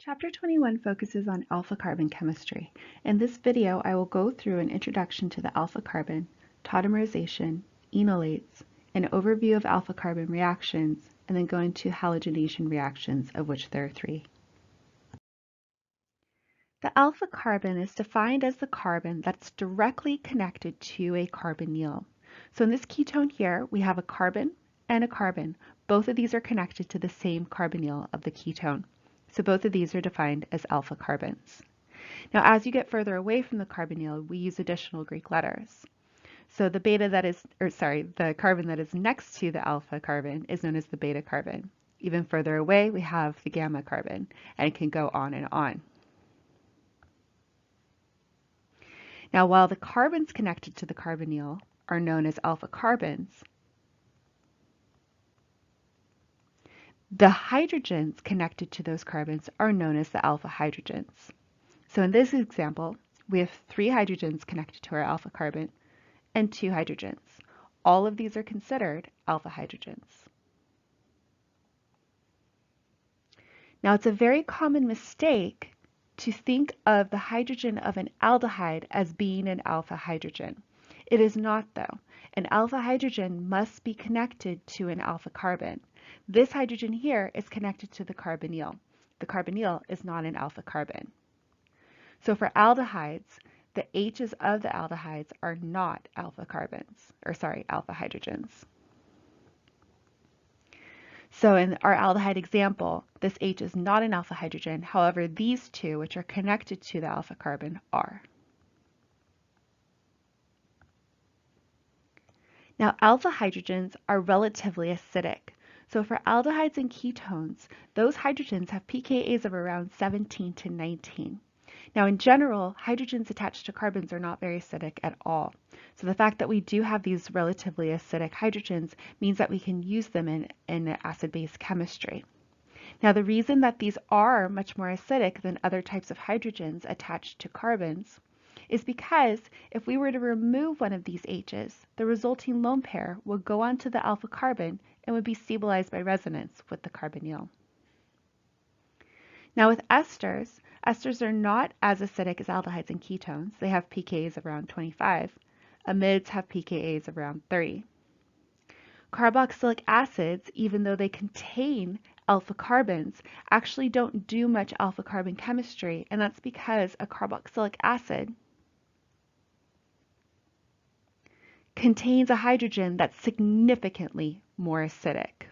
Chapter 21 focuses on alpha carbon chemistry. In this video, I will go through an introduction to the alpha carbon, tautomerization, enolates, an overview of alpha carbon reactions, and then go into halogenation reactions, of which there are 3. The alpha carbon is defined as the carbon that's directly connected to a carbonyl. So in this ketone here, we have a carbon and a carbon. Both of these are connected to the same carbonyl of the ketone. So both of these are defined as alpha carbons. Now, as you get further away from the carbonyl, we use additional Greek letters. So the the carbon that is next to the alpha carbon is known as the beta carbon. Even further away, we have the gamma carbon, and it can go on and on. Now, while the carbons connected to the carbonyl are known as alpha carbons, the hydrogens connected to those carbons are known as the alpha hydrogens. So in this example, we have 3 hydrogens connected to our alpha carbon and 2 hydrogens. All of these are considered alpha hydrogens. Now, it's a very common mistake to think of the hydrogen of an aldehyde as being an alpha hydrogen. It is not, though. An alpha hydrogen must be connected to an alpha carbon. This hydrogen here is connected to the carbonyl. The carbonyl is not an alpha carbon. So for aldehydes, the H's of the aldehydes are not alpha hydrogens. So in our aldehyde example, this H is not an alpha hydrogen. However, these two, which are connected to the alpha carbon, are. Now, alpha hydrogens are relatively acidic. So for aldehydes and ketones, those hydrogens have pKa's of around 17 to 19. Now, in general, hydrogens attached to carbons are not very acidic at all. So the fact that we do have these relatively acidic hydrogens means that we can use them in acid-base chemistry. Now, the reason that these are much more acidic than other types of hydrogens attached to carbons is because if we were to remove one of these H's, the resulting lone pair would go onto the alpha carbon and would be stabilized by resonance with the carbonyl. Now with esters, esters are not as acidic as aldehydes and ketones. They have pKa's around 25. Amides have pKa's around 30. Carboxylic acids, even though they contain alpha carbons, actually don't do much alpha carbon chemistry, and that's because a carboxylic acid contains a hydrogen that's significantly more acidic.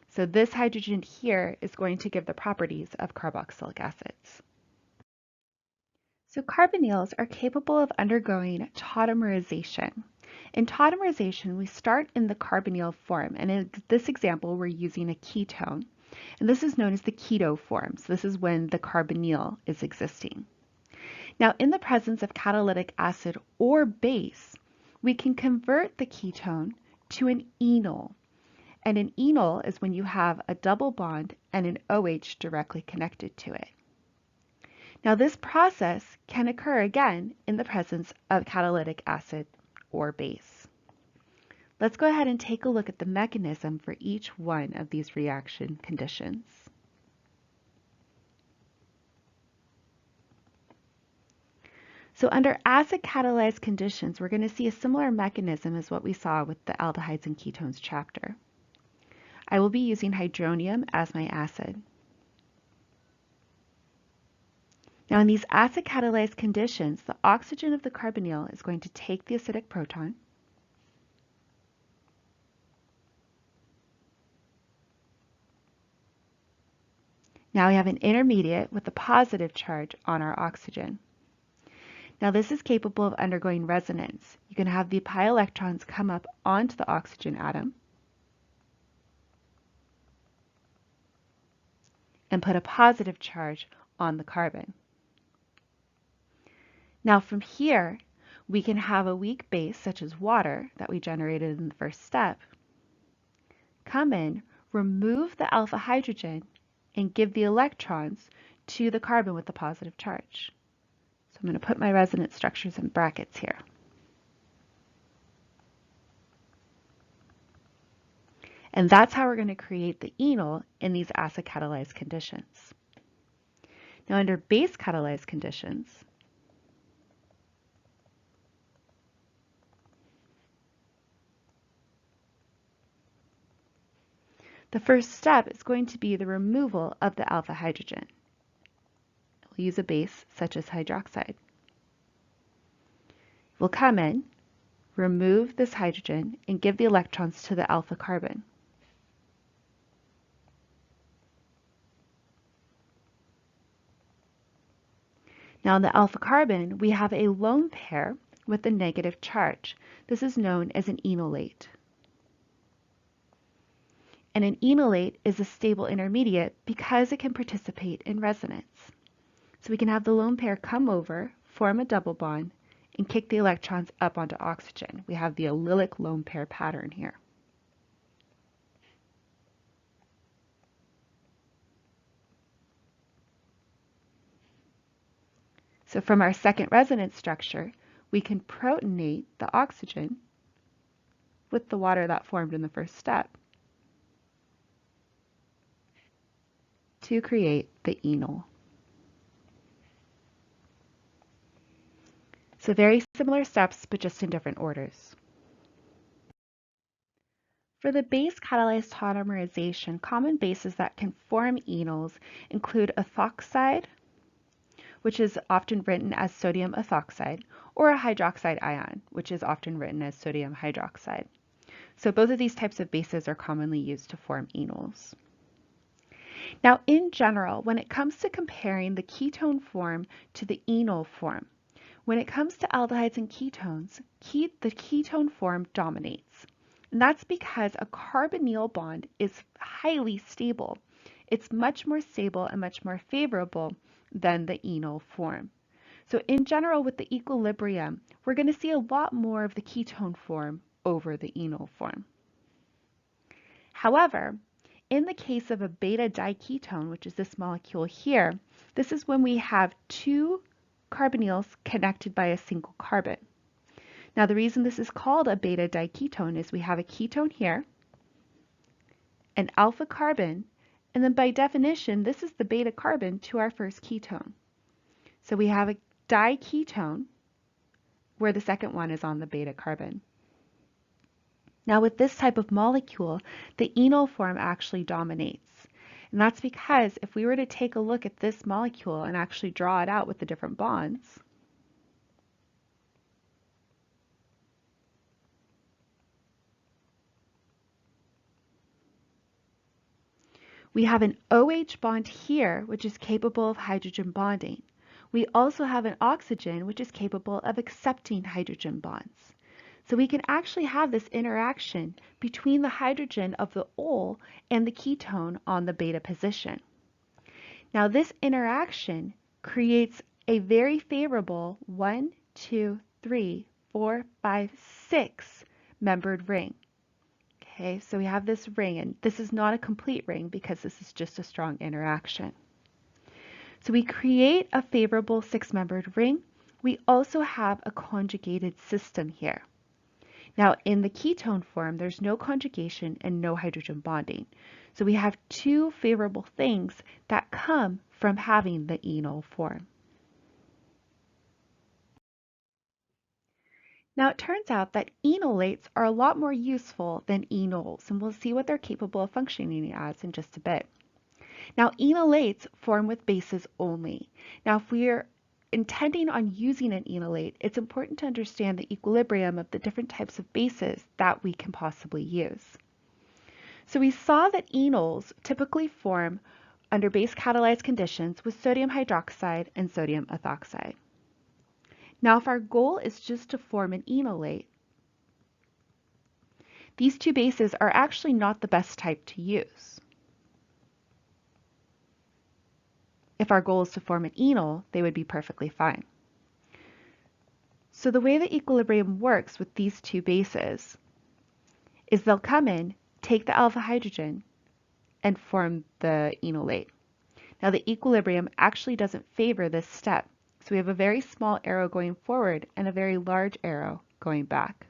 So this hydrogen here is going to give the properties of carboxylic acids. So carbonyls are capable of undergoing tautomerization. In tautomerization, we start in the carbonyl form, and in this example, we're using a ketone. And this is known as the keto form. So this is when the carbonyl is existing. Now, in the presence of catalytic acid or base, we can convert the ketone to an enol. And an enol is when you have a double bond and an OH directly connected to it. Now this process can occur again in the presence of catalytic acid or base. Let's go ahead and take a look at the mechanism for each one of these reaction conditions. So under acid-catalyzed conditions, we're going to see a similar mechanism as what we saw with the aldehydes and ketones chapter. I will be using hydronium as my acid. Now in these acid-catalyzed conditions, the oxygen of the carbonyl is going to take the acidic proton Now we have an intermediate with a positive charge on our oxygen. Now this is capable of undergoing resonance. You can have the pi electrons come up onto the oxygen atom and put a positive charge on the carbon. Now from here, we can have a weak base such as water that we generated in the first step, come in, remove the alpha hydrogen, and give the electrons to the carbon with the positive charge. So I'm going to put my resonance structures in brackets here. And that's how we're going to create the enol in these acid-catalyzed conditions. Now under base catalyzed conditions, the first step is going to be the removal of the alpha hydrogen. We'll use a base such as hydroxide. We'll come in, remove this hydrogen, and give the electrons to the alpha carbon. Now in the alpha carbon, we have a lone pair with a negative charge. This is known as an enolate. And an enolate is a stable intermediate because it can participate in resonance. So we can have the lone pair come over, form a double bond, and kick the electrons up onto oxygen. We have the allylic lone pair pattern here. So from our second resonance structure, we can protonate the oxygen with the water that formed in the first step to create the enol. So very similar steps, but just in different orders. For the base catalyzed tautomerization, common bases that can form enols include ethoxide, which is often written as sodium ethoxide, or a hydroxide ion, which is often written as sodium hydroxide. So both of these types of bases are commonly used to form enols. Now, in general, when it comes to comparing the ketone form to the enol form, when it comes to aldehydes and ketones, the ketone form dominates. And that's because a carbonyl bond is highly stable. It's much more stable and much more favorable than the enol form. So in general, with the equilibrium, we're going to see a lot more of the ketone form over the enol form. However, in the case of a beta diketone, which is this molecule here, this is when we have two carbonyls connected by a single carbon. Now the reason this is called a beta diketone is we have a ketone here, an alpha carbon, and then by definition, this is the beta carbon to our first ketone. So we have a diketone where the second one is on the beta carbon. Now with this type of molecule, the enol form actually dominates. And that's because if we were to take a look at this molecule and actually draw it out with the different bonds, we have an OH bond here, which is capable of hydrogen bonding. We also have an oxygen, which is capable of accepting hydrogen bonds. So we can actually have this interaction between the hydrogen of the ol and the ketone on the beta position. Now this interaction creates a very favorable 1, 2, 3, 4, 5, 6 membered ring. Okay, so we have this ring, and this is not a complete ring because this is just a strong interaction. So we create a favorable 6-membered ring. We also have a conjugated system here. Now in the ketone form, there's no conjugation and no hydrogen bonding. So we have two favorable things that come from having the enol form. Now it turns out that enolates are a lot more useful than enols, and we'll see what they're capable of functioning as in just a bit. Now enolates form with bases only. Now if we're intending on using an enolate, it's important to understand the equilibrium of the different types of bases that we can possibly use. So we saw that enols typically form under base catalyzed conditions with sodium hydroxide and sodium ethoxide. Now if our goal is just to form an enolate, these two bases are actually not the best type to use. If our goal is to form an enol, they would be perfectly fine. So the way the equilibrium works with these two bases is they'll come in, take the alpha hydrogen, and form the enolate. Now the equilibrium actually doesn't favor this step, so we have a very small arrow going forward and a very large arrow going back.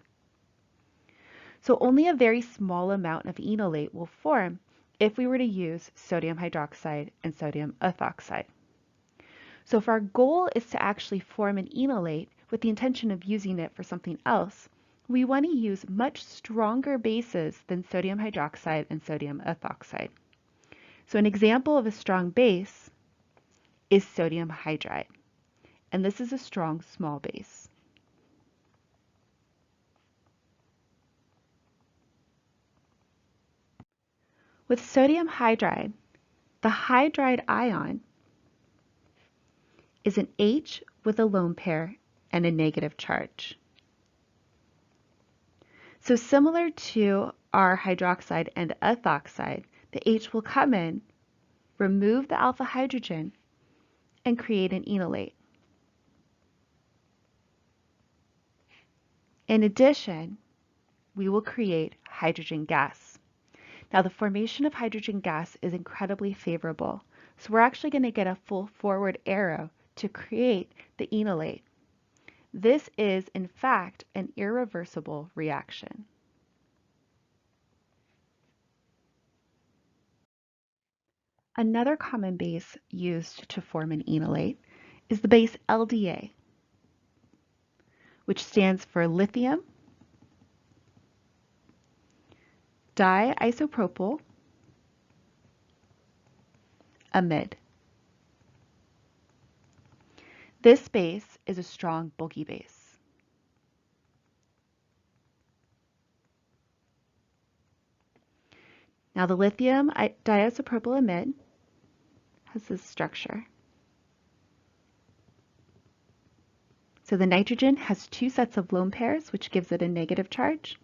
So only a very small amount of enolate will form if we were to use sodium hydroxide and sodium ethoxide. So if our goal is to actually form an enolate with the intention of using it for something else, we want to use much stronger bases than sodium hydroxide and sodium ethoxide. So an example of a strong base is sodium hydride, and this is a strong small base. With sodium hydride, the hydride ion is an H with a lone pair and a negative charge. So similar to our hydroxide and ethoxide, the H will come in, remove the alpha hydrogen, and create an enolate. In addition, we will create hydrogen gas. Now the formation of hydrogen gas is incredibly favorable, so we're actually going to get a full forward arrow to create the enolate. This is, in fact, an irreversible reaction. Another common base used to form an enolate is the base LDA, which stands for lithium diisopropyl amide. This base is a strong, bulky base. Now the lithium diisopropyl amide has this structure. So the nitrogen has two sets of lone pairs, which gives it a negative charge,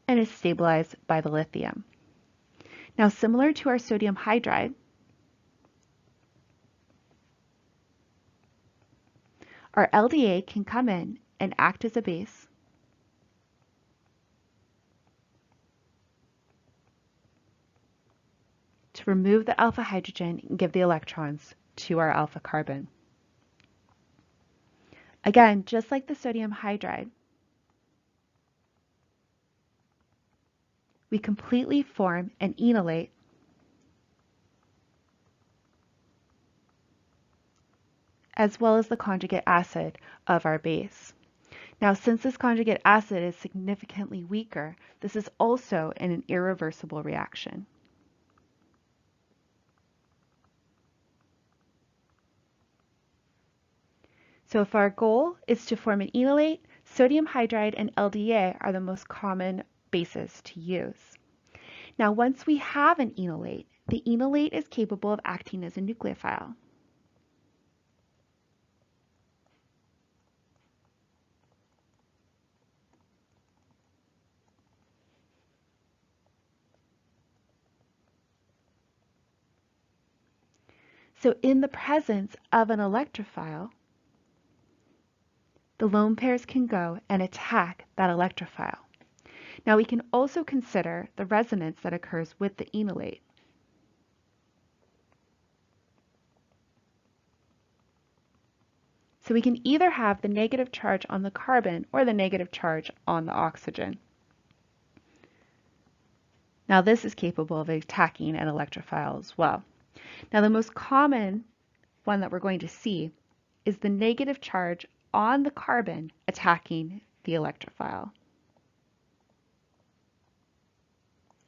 and is stabilized by the lithium. Now similar to our sodium hydride, our LDA can come in and act as a base to remove the alpha hydrogen and give the electrons to our alpha carbon. Again, just like the sodium hydride, we completely form an enolate as well as the conjugate acid of our base. Now, since this conjugate acid is significantly weaker, this is also an irreversible reaction. So if our goal is to form an enolate, sodium hydride and LDA are the most common bases to use. Now, once we have an enolate, the enolate is capable of acting as a nucleophile. So in the presence of an electrophile, the lone pairs can go and attack that electrophile. Now we can also consider the resonance that occurs with the enolate. So we can either have the negative charge on the carbon or the negative charge on the oxygen. Now this is capable of attacking an electrophile as well. Now the most common one that we're going to see is the negative charge on the carbon attacking the electrophile.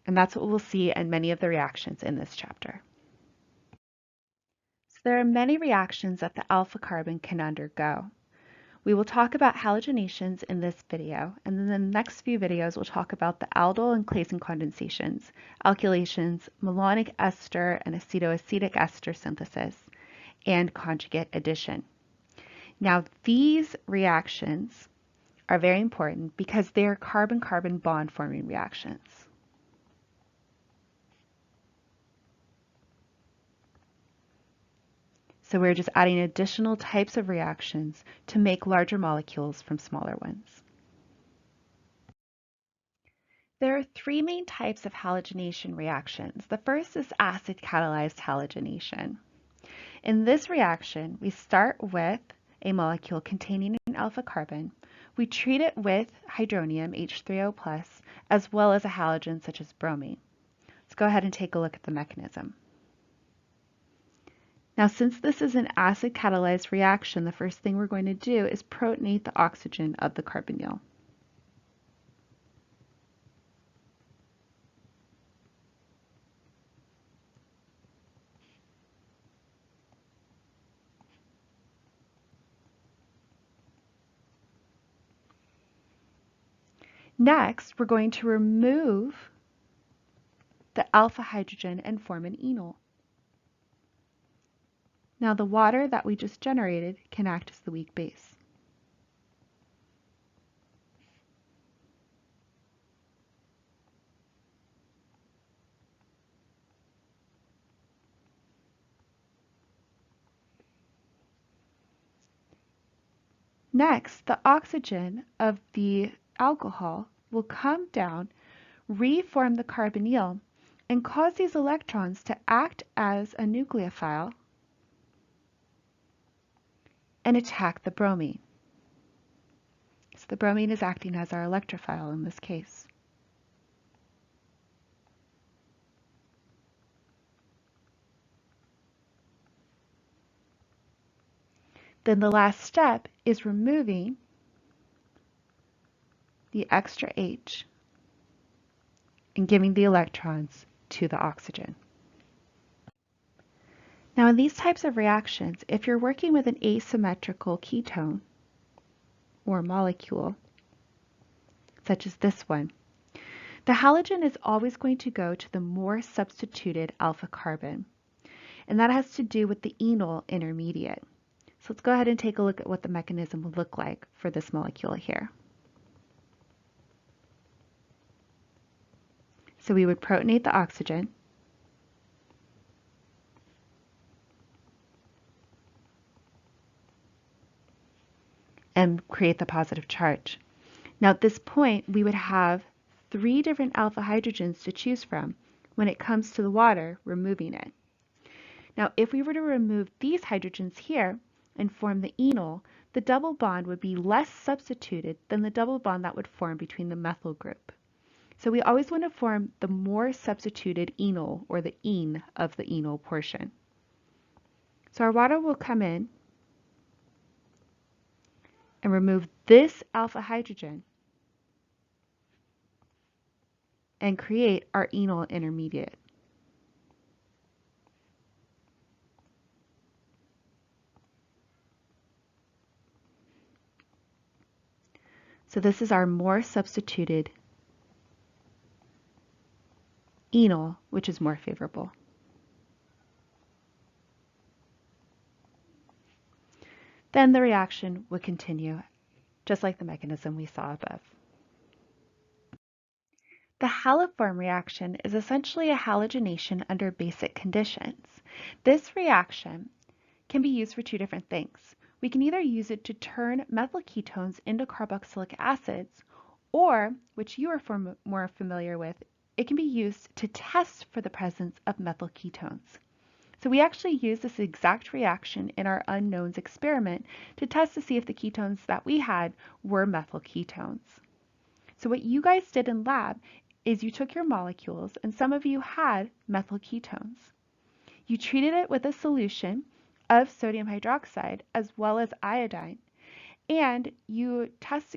And that's what we'll see in many of the reactions in this chapter. So there are many reactions that the alpha carbon can undergo. We will talk about halogenations in this video, and then in the next few videos we'll talk about the aldol and Claisen condensations, alkylations, malonic ester and acetoacetic ester synthesis, and conjugate addition. Now these reactions are very important because they are carbon-carbon bond forming reactions. So we're just adding additional types of reactions to make larger molecules from smaller ones. There are three main types of halogenation reactions. The first is acid-catalyzed halogenation. In this reaction, we start with a molecule containing an alpha carbon. We treat it with hydronium, H3O+, as well as a halogen such as bromine. Let's go ahead and take a look at the mechanism. Now, since this is an acid-catalyzed reaction, the first thing we're going to do is protonate the oxygen of the carbonyl. Next, we're going to remove the alpha hydrogen and form an enol. Now, the water that we just generated can act as the weak base. Next, the oxygen of the alcohol will come down, reform the carbonyl, and cause these electrons to act as a nucleophile and attack the bromine. So the bromine is acting as our electrophile in this case. Then the last step is removing the extra H and giving the electrons to the oxygen. Now in these types of reactions, if you're working with an asymmetrical ketone or molecule, such as this one, the halogen is always going to go to the more substituted alpha carbon, and that has to do with the enol intermediate. So let's go ahead and take a look at what the mechanism would look like for this molecule here. So we would protonate the oxygen, and create the positive charge. Now at this point, we would have 3 different alpha hydrogens to choose from when it comes to the water removing it. Now if we were to remove these hydrogens here and form the enol, the double bond would be less substituted than the double bond that would form between the methyl group. So we always want to form the more substituted enol, or the ene of the enol portion. So our water will come in and remove this alpha hydrogen and create our enol intermediate. So this is our more substituted enol, which is more favorable. Then the reaction would continue, just like the mechanism we saw above. The haloform reaction is essentially a halogenation under basic conditions. This reaction can be used for 2 different things. We can either use it to turn methyl ketones into carboxylic acids, or, which you are more familiar with, it can be used to test for the presence of methyl ketones. So we actually use this exact reaction in our unknowns experiment to test to see if the ketones that we had were methyl ketones. So what you guys did in lab is you took your molecules, and some of you had methyl ketones. You treated it with a solution of sodium hydroxide as well as iodine, and you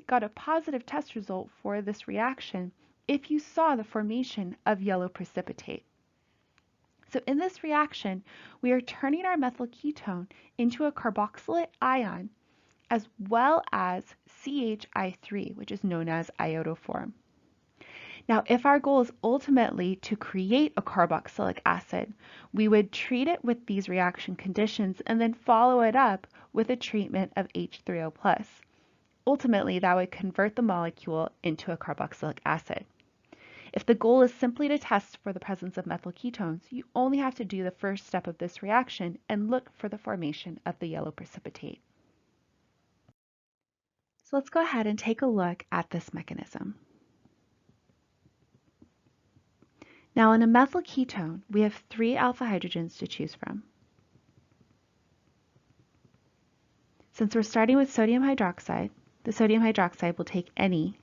got a positive test result for this reaction if you saw the formation of yellow precipitate. So in this reaction, we are turning our methyl ketone into a carboxylate ion as well as CHI3, which is known as iodoform. Now, if our goal is ultimately to create a carboxylic acid, we would treat it with these reaction conditions and then follow it up with a treatment of H3O+. Ultimately, that would convert the molecule into a carboxylic acid. If the goal is simply to test for the presence of methyl ketones, you only have to do the first step of this reaction and look for the formation of the yellow precipitate. So let's go ahead and take a look at this mechanism. Now in a methyl ketone, we have 3 alpha hydrogens to choose from. Since we're starting with sodium hydroxide, the sodium hydroxide will take any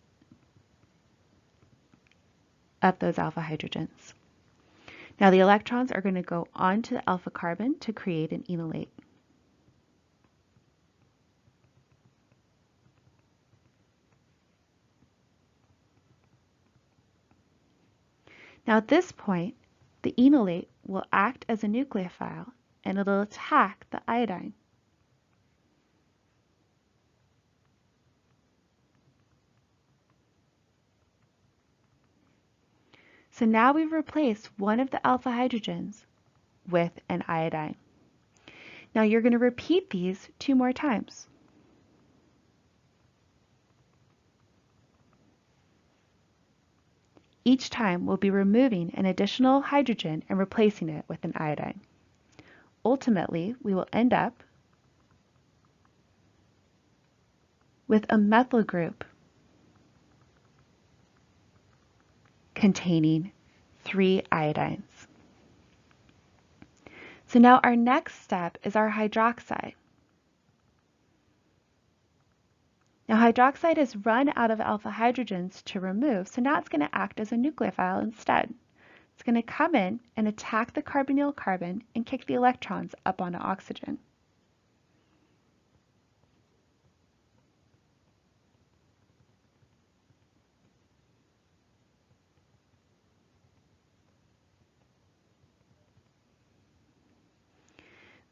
of those alpha hydrogens. Now the electrons are going to go onto the alpha carbon to create an enolate. Now at this point, the enolate will act as a nucleophile and it'll attack the iodine. So now we've replaced one of the alpha hydrogens with an iodine. Now you're going to repeat these 2 more times. Each time we'll be removing an additional hydrogen and replacing it with an iodine. Ultimately, we will end up with a methyl group containing 3 iodines. So now our next step is our hydroxide. Now hydroxide is run out of alpha hydrogens to remove, so now it's going to act as a nucleophile instead. It's going to come in and attack the carbonyl carbon and kick the electrons up onto oxygen.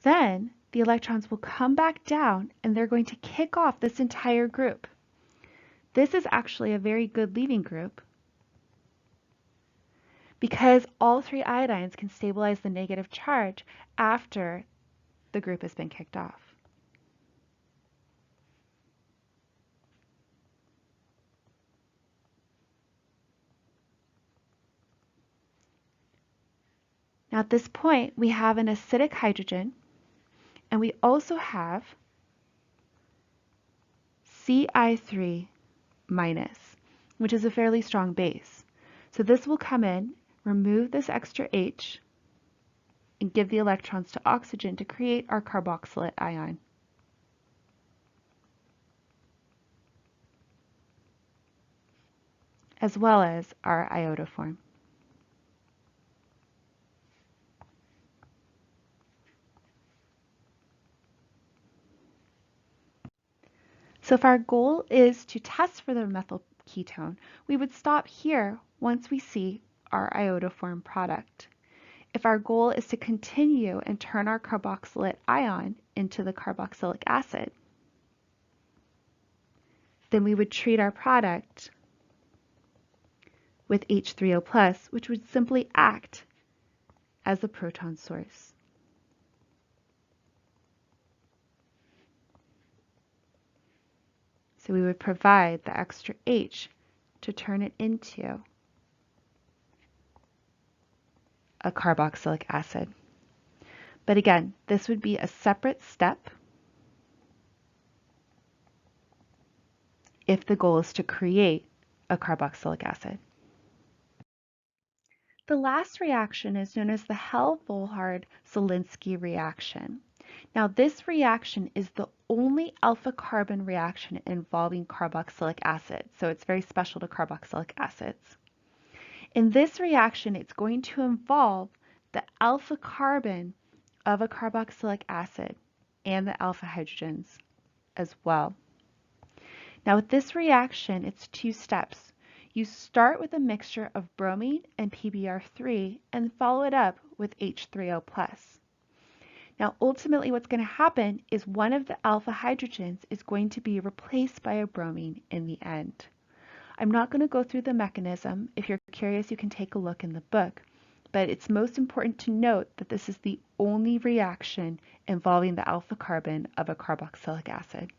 Then the electrons will come back down and they're going to kick off this entire group. This is actually a very good leaving group because all 3 iodines can stabilize the negative charge after the group has been kicked off. Now at this point, we have an acidic hydrogen, and we also have Ci3-, which is a fairly strong base. So this will come in, remove this extra H, and give the electrons to oxygen to create our carboxylate ion. As well as our iodoform. So if our goal is to test for the methyl ketone, we would stop here once we see our iodoform product. If our goal is to continue and turn our carboxylate ion into the carboxylic acid, then we would treat our product with H3O+, which would simply act as the proton source. So we would provide the extra H to turn it into a carboxylic acid. But again, this would be a separate step if the goal is to create a carboxylic acid. The last reaction is known as the Hell-Volhard-Zelinsky reaction. Now this reaction is the only alpha carbon reaction involving carboxylic acid, so it's very special to carboxylic acids. In this reaction, it's going to involve the alpha carbon of a carboxylic acid and the alpha hydrogens as well. Now with this reaction, it's 2 steps. You start with a mixture of bromine and PBr3 and follow it up with H3O+. Now ultimately what's going to happen is one of the alpha hydrogens is going to be replaced by a bromine in the end. I'm not going to go through the mechanism. If you're curious, you can take a look in the book. But it's most important to note that this is the only reaction involving the alpha carbon of a carboxylic acid.